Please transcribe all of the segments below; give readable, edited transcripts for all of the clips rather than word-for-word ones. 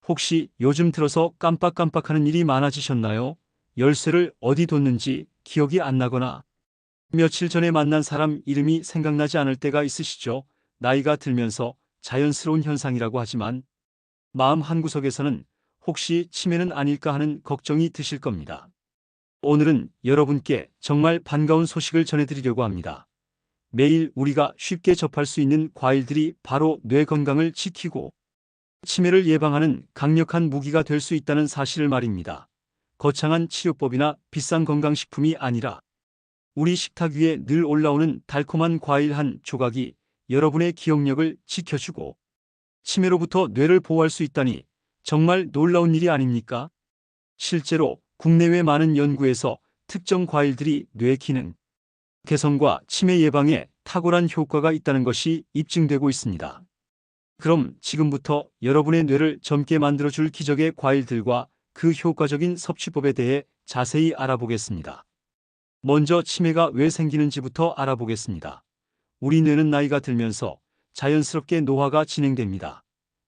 혹시 요즘 들어서 깜빡깜빡하는 일이 많아지셨나요? 열쇠를 어디 뒀는지 기억이 안 나거나 며칠 전에 만난 사람 이름이 생각나지 않을 때가 있으시죠? 나이가 들면서 자연스러운 현상이라고 하지만 마음 한구석에서는 혹시 치매는 아닐까 하는 걱정이 드실 겁니다. 오늘은 여러분께 정말 반가운 소식을 전해드리려고 합니다. 매일 우리가 쉽게 접할 수 있는 과일들이 바로 뇌 건강을 지키고 치매를 예방하는 강력한 무기가 될 수 있다는 사실을 말입니다. 거창한 치료법이나 비싼 건강식품이 아니라 우리 식탁 위에 늘 올라오는 달콤한 과일 한 조각이 여러분의 기억력을 지켜주고 치매로부터 뇌를 보호할 수 있다니 정말 놀라운 일이 아닙니까? 실제로 국내외 많은 연구에서 특정 과일들이 뇌 기능 개선과 치매 예방에 탁월한 효과가 있다는 것이 입증되고 있습니다. 그럼 지금부터 여러분의 뇌를 젊게 만들어줄 기적의 과일들과 그 효과적인 섭취법에 대해 자세히 알아보겠습니다. 먼저 치매가 왜 생기는지부터 알아보겠습니다. 우리 뇌는 나이가 들면서 자연스럽게 노화가 진행됩니다.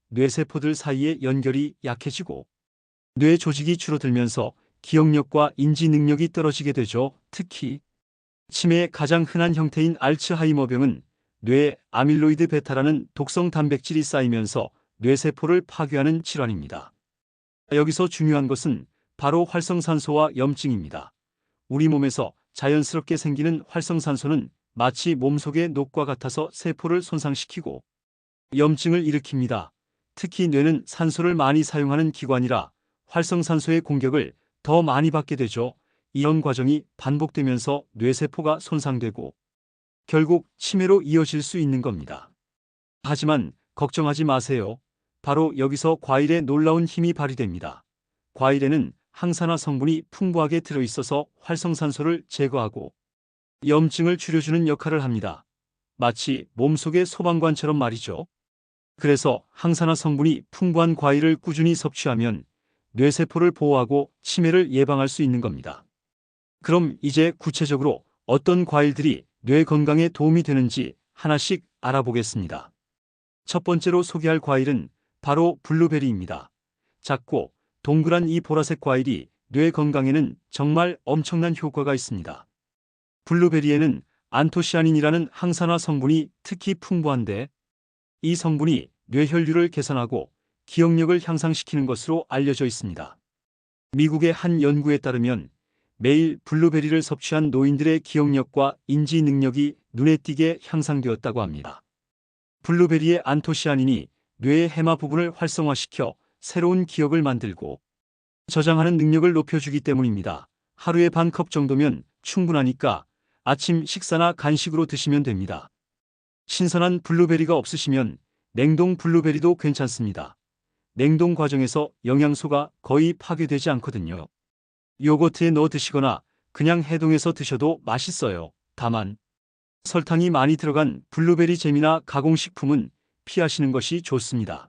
뇌세포들 사이의 연결이 약해지고 뇌 조직이 줄어들면서 기억력과 인지 능력이 떨어지게 되죠. 특히 치매의 가장 흔한 형태인 알츠하이머병은 뇌에 아밀로이드 베타라는 독성 단백질이 쌓이면서 뇌세포를 파괴하는 질환입니다. 여기서 중요한 것은 바로 활성산소와 염증입니다. 우리 몸에서 자연스럽게 생기는 활성산소는 마치 몸속의 녹과 같아서 세포를 손상시키고 염증을 일으킵니다. 특히 뇌는 산소를 많이 사용하는 기관이라 활성산소의 공격을 더 많이 받게 되죠. 이런 과정이 반복되면서 뇌세포가 손상되고 결국 치매로 이어질 수 있는 겁니다. 하지만 걱정하지 마세요. 바로 여기서 과일의 놀라운 힘이 발휘됩니다. 과일에는 항산화 성분이 풍부하게 들어있어서 활성산소를 제거하고 염증을 줄여주는 역할을 합니다. 마치 몸속의 소방관처럼 말이죠. 그래서 항산화 성분이 풍부한 과일을 꾸준히 섭취하면 뇌세포를 보호하고 치매를 예방할 수 있는 겁니다. 그럼 이제 구체적으로 어떤 과일들이 뇌 건강에 도움이 되는지 하나씩 알아보겠습니다. 첫 번째로 소개할 과일은 바로 블루베리입니다. 작고 동그란 이 보라색 과일이 뇌 건강에는 정말 엄청난 효과가 있습니다. 블루베리에는 안토시아닌이라는 항산화 성분이 특히 풍부한데 이 성분이 뇌혈류를 개선하고 기억력을 향상시키는 것으로 알려져 있습니다. 미국의 한 연구에 따르면 매일 블루베리를 섭취한 노인들의 기억력과 인지 능력이 눈에 띄게 향상되었다고 합니다. 블루베리의 안토시아닌이 뇌의 해마 부분을 활성화시켜 새로운 기억을 만들고 저장하는 능력을 높여주기 때문입니다. 하루에 반 컵 정도면 충분하니까 아침 식사나 간식으로 드시면 됩니다. 신선한 블루베리가 없으시면 냉동 블루베리도 괜찮습니다. 냉동 과정에서 영양소가 거의 파괴되지 않거든요. 요거트에 넣어 드시거나 그냥 해동해서 드셔도 맛있어요. 다만 설탕이 많이 들어간 블루베리 잼이나 가공식품은 피하시는 것이 좋습니다.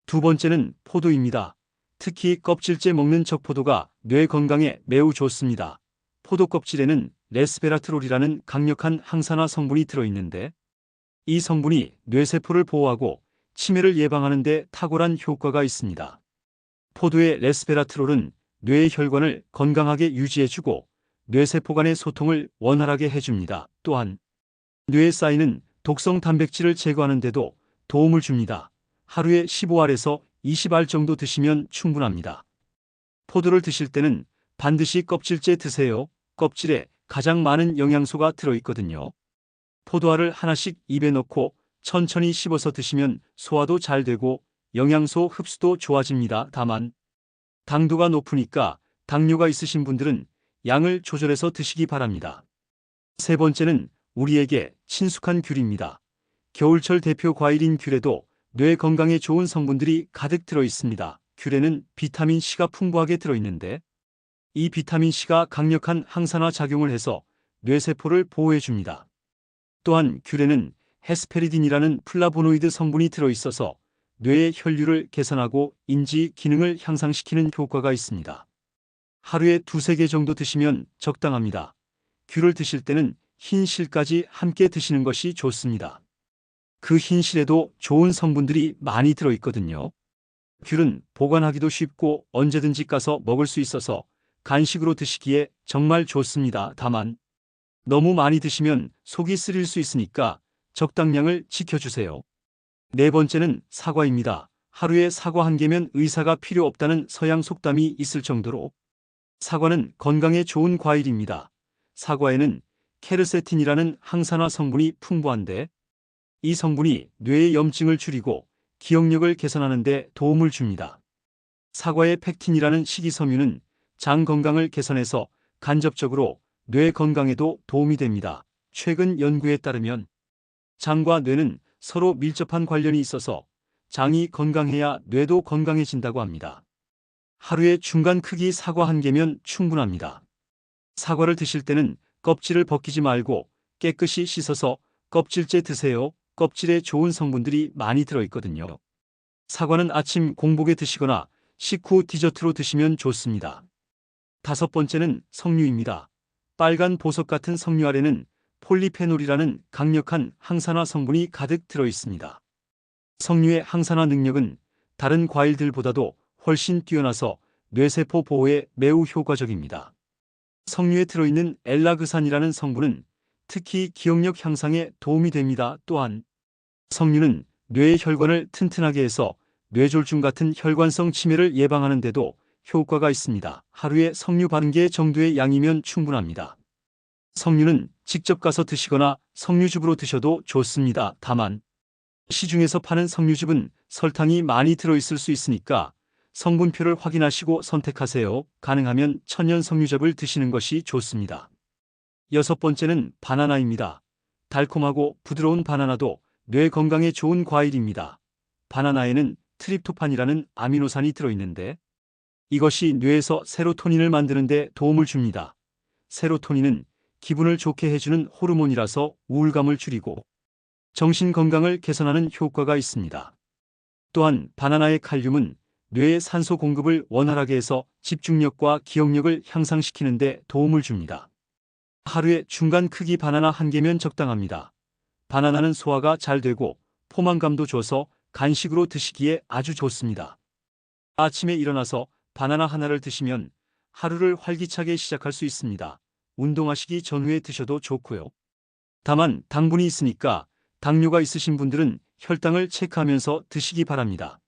두 번째는 포도입니다. 특히 껍질째 먹는 적포도가 뇌 건강에 매우 좋습니다. 포도 껍질에는 레스베라트롤이라는 강력한 항산화 성분이 들어있는데 이 성분이 뇌세포를 보호하고 치매를 예방하는 데 탁월한 효과가 있습니다. 포도의 레스베라트롤은 뇌의 혈관을 건강하게 유지해주고 뇌세포 간의 소통을 원활하게 해줍니다. 또한 뇌에 쌓이는 독성 단백질을 제거하는 데도 도움을 줍니다. 하루에 15알에서 20알 정도 드시면 충분합니다. 포도를 드실 때는 반드시 껍질째 드세요. 껍질에 가장 많은 영양소가 들어있거든요. 포도알을 하나씩 입에 넣고 천천히 씹어서 드시면 소화도 잘 되고 영양소 흡수도 좋아집니다. 다만 당도가 높으니까 당뇨가 있으신 분들은 양을 조절해서 드시기 바랍니다. 세 번째는 우리에게 친숙한 귤입니다. 겨울철 대표 과일인 귤에도 뇌 건강에 좋은 성분들이 가득 들어 있습니다. 귤에는 비타민 C가 풍부하게 들어있는데 이 비타민 C가 강력한 항산화 작용을 해서 뇌세포를 보호해줍니다. 또한 귤에는 헤스페리딘이라는 플라보노이드 성분이 들어있어서 뇌의 혈류를 개선하고 인지 기능을 향상시키는 효과가 있습니다. 하루에 2~3개 정도 드시면 적당합니다. 귤을 드실 때는 흰 실까지 함께 드시는 것이 좋습니다. 그 흰 실에도 좋은 성분들이 많이 들어있거든요. 귤은 보관하기도 쉽고 언제든지 까서 먹을 수 있어서 간식으로 드시기에 정말 좋습니다. 다만 너무 많이 드시면 속이 쓰릴 수 있으니까 적당량을 지켜주세요. 네 번째는 사과입니다. 하루에 사과 한 개면 의사가 필요 없다는 서양 속담이 있을 정도로 사과는 건강에 좋은 과일입니다. 사과에는 케르세틴이라는 항산화 성분이 풍부한데 이 성분이 뇌의 염증을 줄이고 기억력을 개선하는 데 도움을 줍니다. 사과의 펙틴이라는 식이섬유는 장 건강을 개선해서 간접적으로 뇌 건강에도 도움이 됩니다. 최근 연구에 따르면 장과 뇌는 서로 밀접한 관련이 있어서 장이 건강해야 뇌도 건강해진다고 합니다. 하루에 중간 크기 사과 한 개면 충분합니다. 사과를 드실 때는 껍질을 벗기지 말고 깨끗이 씻어서 껍질째 드세요. 껍질에 좋은 성분들이 많이 들어있거든요. 사과는 아침 공복에 드시거나 식후 디저트로 드시면 좋습니다. 다섯 번째는 석류입니다. 빨간 보석 같은 석류 아래는 폴리페놀이라는 강력한 항산화 성분이 가득 들어 있습니다. 석류의 항산화 능력은 다른 과일들보다도 훨씬 뛰어나서 뇌세포 보호에 매우 효과적입니다. 석류에 들어있는 엘라그산이라는 성분은 특히 기억력 향상에 도움이 됩니다. 또한 석류는 뇌의 혈관을 튼튼하게 해서 뇌졸중 같은 혈관성 치매를 예방하는 데도 효과가 있습니다. 하루에 석류 반 개 정도의 양이면 충분합니다. 석류는 직접 가서 드시거나 석류즙으로 드셔도 좋습니다. 다만 시중에서 파는 석류즙은 설탕이 많이 들어있을 수 있으니까 성분표를 확인하시고 선택하세요. 가능하면 천연 석류즙을 드시는 것이 좋습니다. 여섯 번째는 바나나입니다. 달콤하고 부드러운 바나나도 뇌 건강에 좋은 과일입니다. 바나나에는 트립토판이라는 아미노산이 들어있는데 이것이 뇌에서 세로토닌을 만드는 데 도움을 줍니다. 세로토닌은 기분을 좋게 해주는 호르몬이라서 우울감을 줄이고 정신 건강을 개선하는 효과가 있습니다. 또한 바나나의 칼륨은 뇌의 산소 공급을 원활하게 해서 집중력과 기억력을 향상시키는 데 도움을 줍니다. 하루에 중간 크기 바나나 한 개면 적당합니다. 바나나는 소화가 잘 되고 포만감도 줘서 간식으로 드시기에 아주 좋습니다. 아침에 일어나서 바나나 하나를 드시면 하루를 활기차게 시작할 수 있습니다. 운동하시기 전후에 드셔도 좋고요. 다만 당분이 있으니까 당뇨가 있으신 분들은 혈당을 체크하면서 드시기 바랍니다.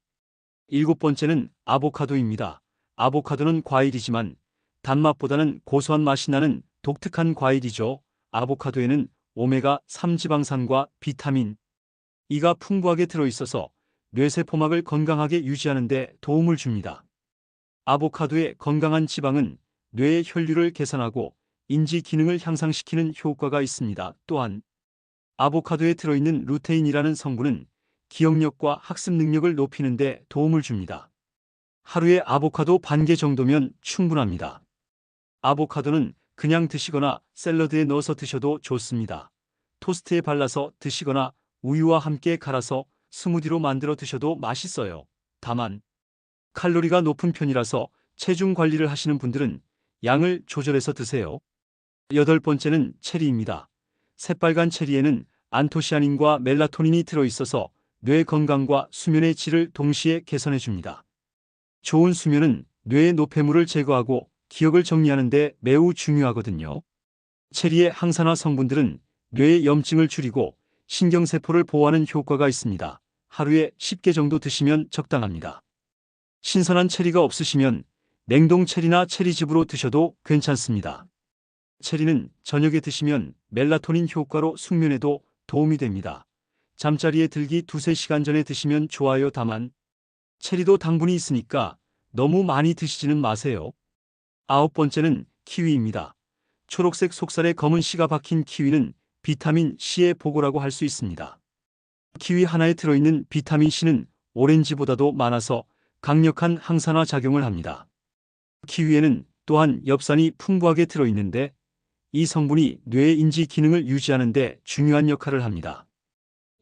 일곱 번째는 아보카도입니다. 아보카도는 과일이지만 단맛보다는 고소한 맛이 나는 독특한 과일이죠. 아보카도에는 오메가3 지방산과 비타민 E가 풍부하게 들어있어서 뇌세포막을 건강하게 유지하는 데 도움을 줍니다. 아보카도의 건강한 지방은 뇌의 혈류를 개선하고 인지 기능을 향상시키는 효과가 있습니다. 또한 아보카도에 들어있는 루테인이라는 성분은 기억력과 학습 능력을 높이는 데 도움을 줍니다. 하루에 아보카도 반 개 정도면 충분합니다. 아보카도는 그냥 드시거나 샐러드에 넣어서 드셔도 좋습니다. 토스트에 발라서 드시거나 우유와 함께 갈아서 스무디로 만들어 드셔도 맛있어요. 다만 칼로리가 높은 편이라서 체중 관리를 하시는 분들은 양을 조절해서 드세요. 여덟 번째는 체리입니다. 새빨간 체리에는 안토시아닌과 멜라토닌이 들어있어서 뇌 건강과 수면의 질을 동시에 개선해 줍니다. 좋은 수면은 뇌의 노폐물을 제거하고 기억을 정리하는 데 매우 중요하거든요. 체리의 항산화 성분들은 뇌의 염증을 줄이고 신경세포를 보호하는 효과가 있습니다. 하루에 10개 정도 드시면 적당합니다. 신선한 체리가 없으시면 냉동 체리나 체리즙으로 드셔도 괜찮습니다. 체리는 저녁에 드시면 멜라토닌 효과로 숙면에도 도움이 됩니다. 잠자리에 들기 2~3시간 전에 드시면 좋아요. 다만 체리도 당분이 있으니까 너무 많이 드시지는 마세요. 아홉 번째는 키위입니다. 초록색 속살에 검은 씨가 박힌 키위는 비타민 C의 보고라고 할 수 있습니다. 키위 하나에 들어있는 비타민 C는 오렌지보다도 많아서 강력한 항산화 작용을 합니다. 키위에는 또한 엽산이 풍부하게 들어있는데 이 성분이 뇌의 인지 기능을 유지하는 데 중요한 역할을 합니다.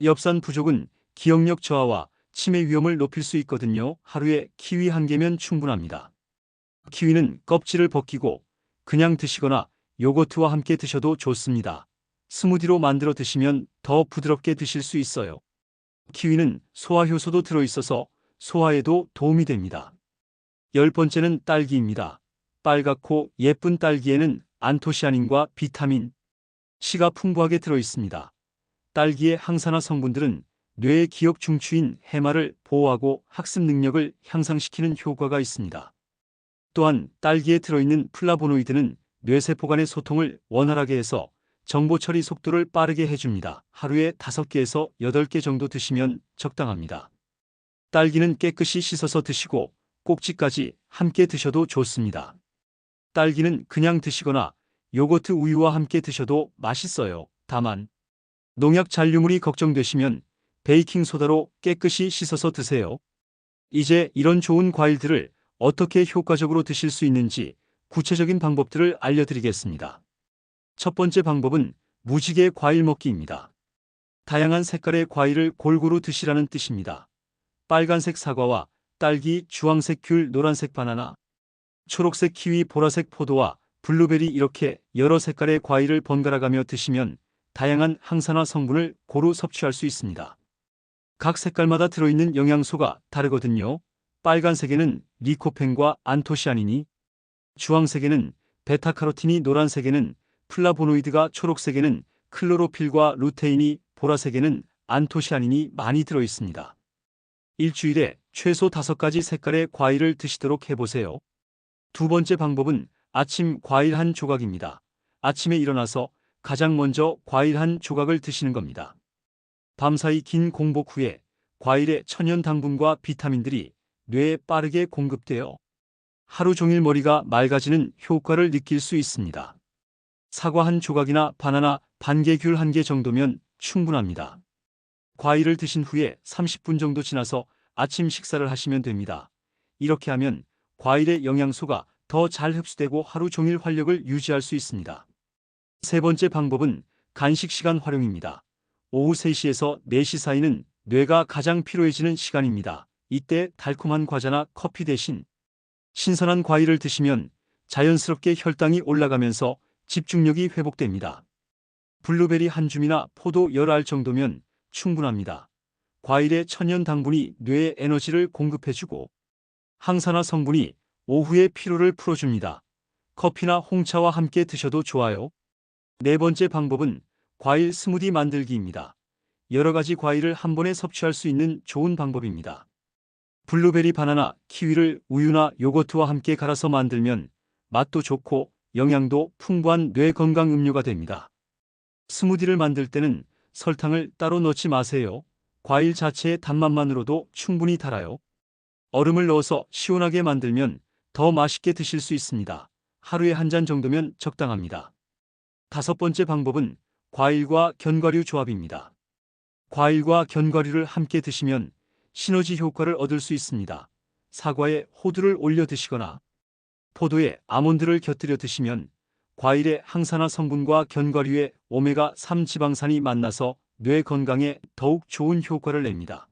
엽산 부족은 기억력 저하와 치매 위험을 높일 수 있거든요. 하루에 키위 한 개면 충분합니다. 키위는 껍질을 벗기고 그냥 드시거나 요거트와 함께 드셔도 좋습니다. 스무디로 만들어 드시면 더 부드럽게 드실 수 있어요. 키위는 소화 효소도 들어있어서 소화에도 도움이 됩니다. 10번째는 딸기입니다. 빨갛고 예쁜 딸기에는 안토시아닌과 비타민 C가 풍부하게 들어 있습니다. 딸기의 항산화 성분들은 뇌의 기억 중추인 해마를 보호하고 학습 능력을 향상시키는 효과가 있습니다. 또한 딸기에 들어있는 플라보노이드는 뇌세포 간의 소통을 원활하게 해서 정보 처리 속도를 빠르게 해줍니다. 하루에 5개에서 8개 정도 드시면 적당합니다. 딸기는 깨끗이 씻어서 드시고 꼭지까지 함께 드셔도 좋습니다. 딸기는 그냥 드시거나 요거트 우유와 함께 드셔도 맛있어요. 다만 농약 잔류물이 걱정되시면 베이킹소다로 깨끗이 씻어서 드세요. 이제 이런 좋은 과일들을 어떻게 효과적으로 드실 수 있는지 구체적인 방법들을 알려드리겠습니다. 첫 번째 방법은 무지개 과일 먹기입니다. 다양한 색깔의 과일을 골고루 드시라는 뜻입니다. 빨간색 사과와 딸기, 주황색 귤, 노란색 바나나, 초록색 키위, 보라색 포도와 블루베리 이렇게 여러 색깔의 과일을 번갈아가며 드시면 다양한 항산화 성분을 고루 섭취할 수 있습니다. 각 색깔마다 들어있는 영양소가 다르거든요. 빨간색에는 리코펜과 안토시아닌이, 주황색에는 베타카로틴이, 노란색에는 플라보노이드가, 초록색에는 클로로필과 루테인이, 보라색에는 안토시아닌이 많이 들어있습니다. 일주일에 최소 5가지 색깔의 과일을 드시도록 해보세요. 두 번째 방법은 아침 과일 한 조각입니다. 아침에 일어나서 가장 먼저 과일 한 조각을 드시는 겁니다. 밤사이 긴 공복 후에 과일의 천연 당분과 비타민들이 뇌에 빠르게 공급되어 하루 종일 머리가 맑아지는 효과를 느낄 수 있습니다. 사과 한 조각이나 바나나 반 개, 귤 1개 정도면 충분합니다. 과일을 드신 후에 30분 정도 지나서 아침 식사를 하시면 됩니다. 이렇게 하면 과일의 영양소가 더 잘 흡수되고 하루 종일 활력을 유지할 수 있습니다. 세 번째 방법은 간식 시간 활용입니다. 오후 3시에서 4시 사이는 뇌가 가장 피로해지는 시간입니다. 이때 달콤한 과자나 커피 대신 신선한 과일을 드시면 자연스럽게 혈당이 올라가면서 집중력이 회복됩니다. 블루베리 한 줌이나 포도 10알 정도면 충분합니다. 과일의 천연 당분이 뇌에 에너지를 공급해주고 항산화 성분이 오후의 피로를 풀어줍니다. 커피나 홍차와 함께 드셔도 좋아요. 네 번째 방법은 과일 스무디 만들기입니다. 여러 가지 과일을 한 번에 섭취할 수 있는 좋은 방법입니다. 블루베리, 바나나, 키위를 우유나 요거트와 함께 갈아서 만들면 맛도 좋고 영양도 풍부한 뇌 건강 음료가 됩니다. 스무디를 만들 때는 설탕을 따로 넣지 마세요. 과일 자체의 단맛만으로도 충분히 달아요. 얼음을 넣어서 시원하게 만들면 더 맛있게 드실 수 있습니다. 하루에 한 잔 정도면 적당합니다. 다섯 번째 방법은 과일과 견과류 조합입니다. 과일과 견과류를 함께 드시면 시너지 효과를 얻을 수 있습니다. 사과에 호두를 올려 드시거나 포도에 아몬드를 곁들여 드시면 과일의 항산화 성분과 견과류의 오메가3 지방산이 만나서 뇌 건강에 더욱 좋은 효과를 냅니다.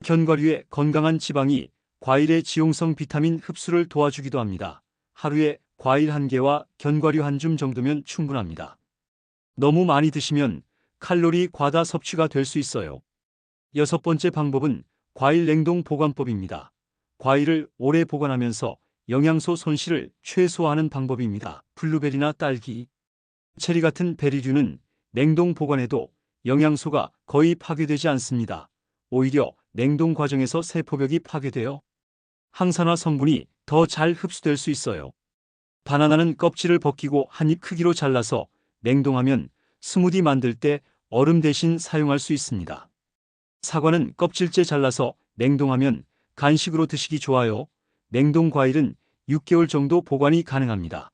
견과류의 건강한 지방이 과일의 지용성 비타민 흡수를 도와주기도 합니다. 하루에 과일 1개와 견과류 1줌 정도면 충분합니다. 너무 많이 드시면 칼로리 과다 섭취가 될 수 있어요. 여섯 번째 방법은 과일 냉동 보관법입니다. 과일을 오래 보관하면서 영양소 손실을 최소화하는 방법입니다. 블루베리나 딸기, 체리 같은 베리류는 냉동 보관해도 영양소가 거의 파괴되지 않습니다. 오히려 냉동 과정에서 세포벽이 파괴되어 항산화 성분이 더 잘 흡수될 수 있어요. 바나나는 껍질을 벗기고 한 입 크기로 잘라서 냉동하면 스무디 만들 때 얼음 대신 사용할 수 있습니다. 사과는 껍질째 잘라서 냉동하면 간식으로 드시기 좋아요. 냉동 과일은 6개월 정도 보관이 가능합니다.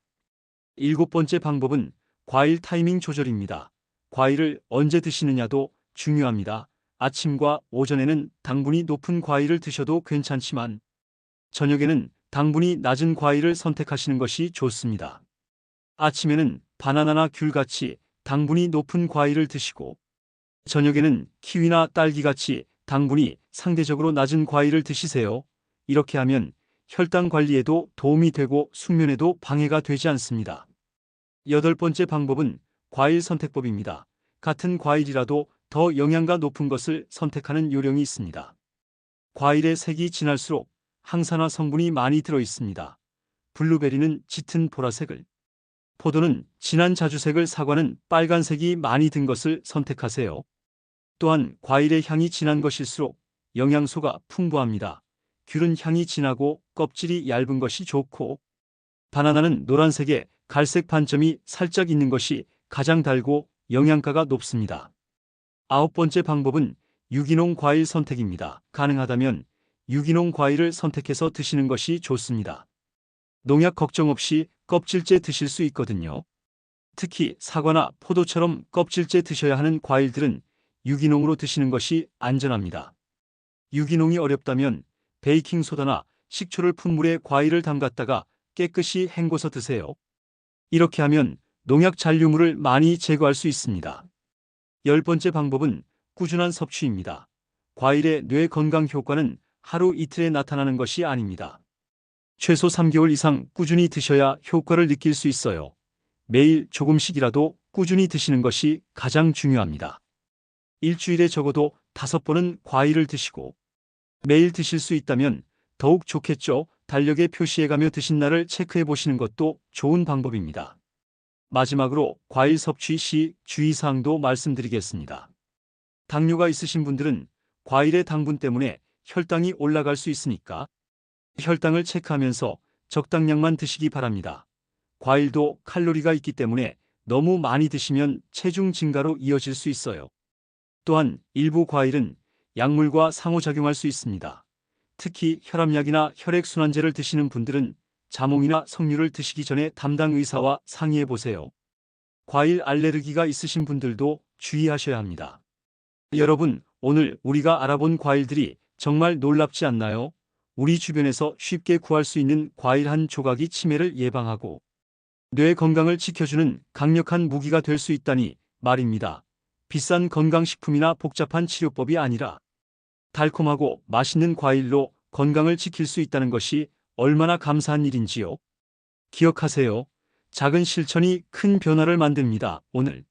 일곱 번째 방법은 과일 타이밍 조절입니다. 과일을 언제 드시느냐도 중요합니다. 아침과 오전에는 당분이 높은 과일을 드셔도 괜찮지만 저녁에는 당분이 낮은 과일을 선택하시는 것이 좋습니다. 아침에는 바나나나 귤같이 당분이 높은 과일을 드시고 저녁에는 키위나 딸기같이 당분이 상대적으로 낮은 과일을 드시세요. 이렇게 하면 혈당 관리에도 도움이 되고 숙면에도 방해가 되지 않습니다. 여덟 번째 방법은 과일 선택법입니다. 같은 과일이라도 더 영양가 높은 것을 선택하는 요령이 있습니다. 과일의 색이 진할수록 항산화 성분이 많이 들어 있습니다. 블루베리는 짙은 보라색을, 포도는 진한 자주색을, 사과는 빨간색이 많이 든 것을 선택하세요. 또한 과일의 향이 진한 것일수록 영양소가 풍부합니다. 귤은 향이 진하고 껍질이 얇은 것이 좋고, 바나나는 노란색에 갈색 반점이 살짝 있는 것이 가장 달고 영양가가 높습니다. 9번째 방법은 유기농 과일 선택입니다. 가능하다면 유기농 과일을 선택해서 드시는 것이 좋습니다. 농약 걱정 없이 껍질째 드실 수 있거든요. 특히 사과나 포도처럼 껍질째 드셔야 하는 과일들은 유기농으로 드시는 것이 안전합니다. 유기농이 어렵다면 베이킹소다나 식초를 푼 물에 과일을 담갔다가 깨끗이 헹궈서 드세요. 이렇게 하면 농약 잔류물을 많이 제거할 수 있습니다. 10번째 방법은 꾸준한 섭취입니다. 과일의 뇌 건강 효과는 하루 이틀에 나타나는 것이 아닙니다. 최소 3개월 이상 꾸준히 드셔야 효과를 느낄 수 있어요. 매일 조금씩이라도 꾸준히 드시는 것이 가장 중요합니다. 일주일에 적어도 5번은 과일을 드시고, 매일 드실 수 있다면 더욱 좋겠죠. 달력에 표시해가며 드신 날을 체크해 보시는 것도 좋은 방법입니다. 마지막으로 과일 섭취 시 주의사항도 말씀드리겠습니다. 당뇨가 있으신 분들은 과일의 당분 때문에 혈당이 올라갈 수 있으니까 혈당을 체크하면서 적당량만 드시기 바랍니다. 과일도 칼로리가 있기 때문에 너무 많이 드시면 체중 증가로 이어질 수 있어요. 또한 일부 과일은 약물과 상호작용할 수 있습니다. 특히 혈압약이나 혈액순환제를 드시는 분들은 자몽이나 석류를 드시기 전에 담당 의사와 상의해 보세요. 과일 알레르기가 있으신 분들도 주의하셔야 합니다. 여러분, 오늘 우리가 알아본 과일들이 정말 놀랍지 않나요? 우리 주변에서 쉽게 구할 수 있는 과일 한 조각이 치매를 예방하고 뇌 건강을 지켜주는 강력한 무기가 될 수 있다니 말입니다. 비싼 건강식품이나 복잡한 치료법이 아니라 달콤하고 맛있는 과일로 건강을 지킬 수 있다는 것이 얼마나 감사한 일인지요. 기억하세요. 작은 실천이 큰 변화를 만듭니다. 오늘